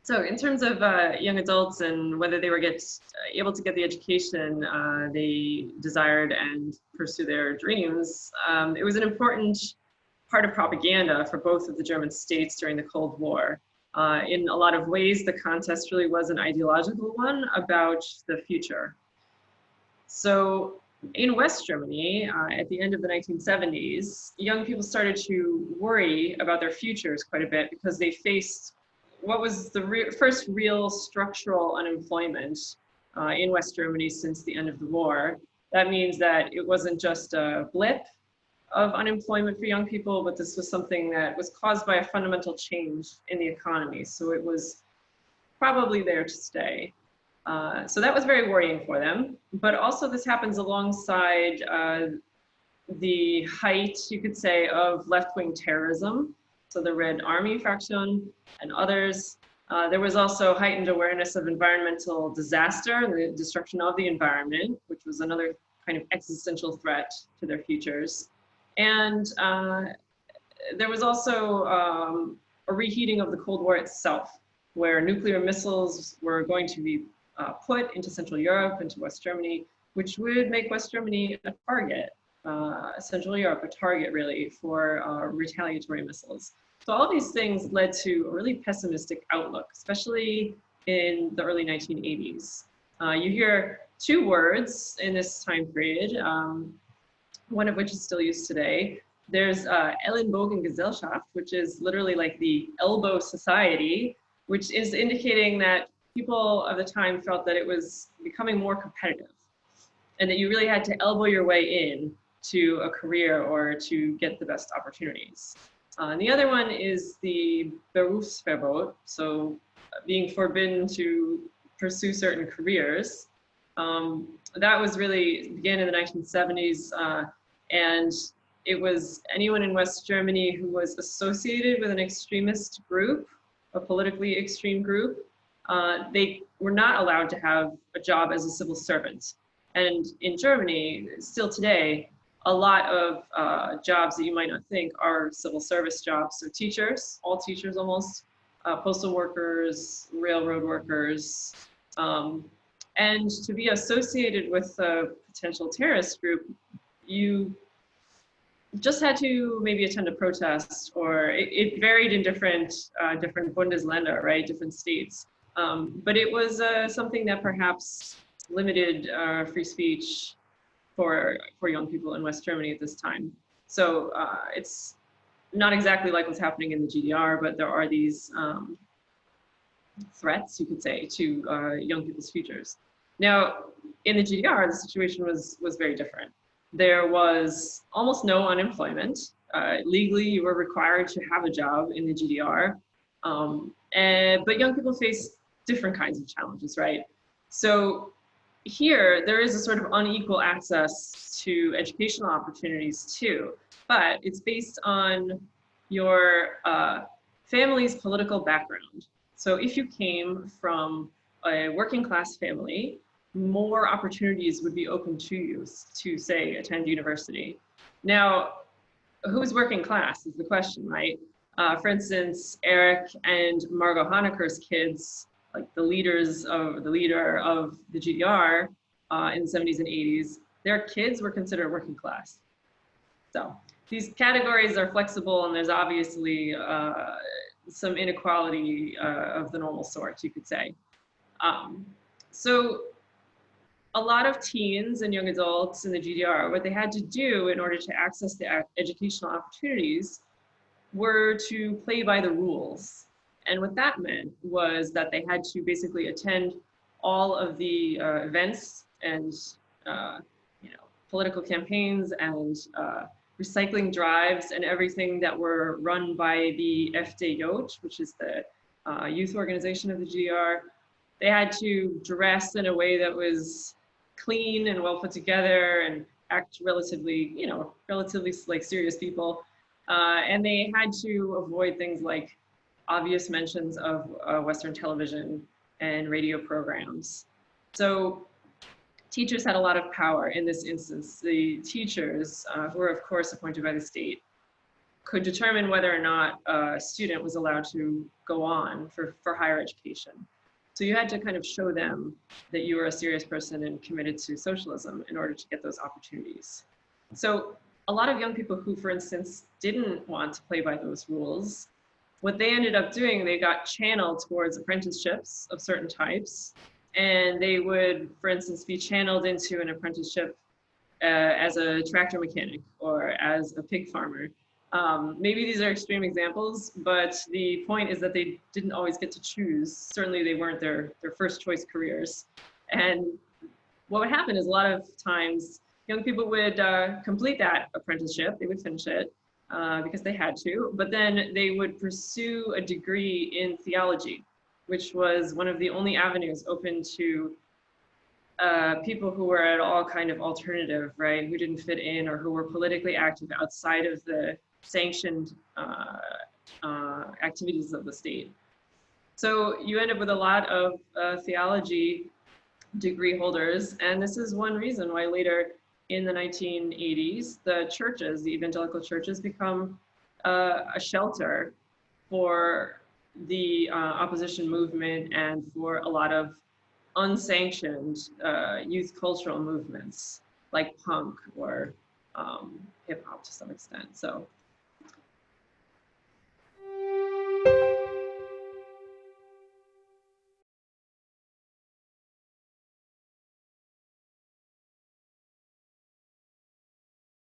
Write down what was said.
So in terms of young adults and whether they were able to get the education they desired and pursue their dreams, it was an important part of propaganda for both of the German states during the Cold War. In a lot of ways, the contest really was an ideological one about the future. So in West Germany, at the end of the 1970s, young people started to worry about their futures quite a bit because they faced what was the first real structural unemployment in West Germany since the end of the war. That means that it wasn't just a blip of unemployment for young people, but this was something that was caused by a fundamental change in the economy. So it was probably there to stay. So that was very worrying for them. But also this happens alongside the height, you could say, of left-wing terrorism. So the Red Army faction and others. There was also heightened awareness of environmental disaster and the destruction of the environment, which was another kind of existential threat to their futures. And there was also a reheating of the Cold War itself, where nuclear missiles were going to be put into Central Europe, into West Germany, which would make West Germany a target, Central Europe a target really for retaliatory missiles. So all these things led to a really pessimistic outlook, especially in the early 1980s. You hear two words in this time period, one of which is still used today. There's Ellenbogengesellschaft, which is literally like the elbow society, which is indicating that people of the time felt that it was becoming more competitive and that you really had to elbow your way in to a career or to get the best opportunities. And the other one is the Berufsverbot, so being forbidden to pursue certain careers. That was really began in the 1970s, and it was anyone in West Germany who was associated with an extremist group, a politically extreme group. They were not allowed to have a job as a civil servant. And in Germany, still today, a lot of jobs that you might not think are civil service jobs. So teachers, all teachers almost, postal workers, railroad workers, and to be associated with a potential terrorist group, you just had to maybe attend a protest, or it varied in different Bundesländer, right, different states. But it was something that perhaps limited free speech for young people in West Germany at this time. So it's not exactly like what's happening in the GDR, but there are these threats, you could say, to young people's futures. Now, in the GDR, the situation was very different. There was almost no unemployment. Legally, you were required to have a job in the GDR, but young people face different kinds of challenges, right? So here, there is a sort of unequal access to educational opportunities too, but it's based on your family's political background. So if you came from a working class family, more opportunities would be open to you to, say, attend university. Now, who's working class is the question, right? For instance, Eric and Margot Honecker's kids, like the leader of the GDR in the 70s and 80s, their kids were considered working class. So these categories are flexible, and there's obviously some inequality of the normal sort, you could say. So a lot of teens and young adults in the GDR, what they had to do in order to access the educational opportunities were to play by the rules. And what that meant was that they had to basically attend all of the events and political campaigns and recycling drives and everything that were run by the FDJ, which is the youth organization of the GDR. They had to dress in a way that was clean and well put together and act relatively like serious people. And they had to avoid things like obvious mentions of Western television and radio programs. So teachers had a lot of power in this instance. The teachers, who were of course appointed by the state, could determine whether or not a student was allowed to go on for higher education. So you had to kind of show them that you were a serious person and committed to socialism in order to get those opportunities. So a lot of young people who, for instance, didn't want to play by those rules, what they ended up doing, they got channeled towards apprenticeships of certain types. And they would, for instance, be channeled into an apprenticeship as a tractor mechanic or as a pig farmer. Maybe these are extreme examples, but the point is that they didn't always get to choose. Certainly they weren't their first choice careers. And what would happen is a lot of times young people would complete that apprenticeship, they would finish it because they had to, but then they would pursue a degree in theology, which was one of the only avenues open to people who were at all kind of alternative, right, who didn't fit in or who were politically active outside of the sanctioned activities of the state. So you end up with a lot of theology degree holders, and this is one reason why later in the 1980s, the churches, the evangelical churches, become a shelter for the opposition movement and for a lot of unsanctioned youth cultural movements like punk or hip hop to some extent. So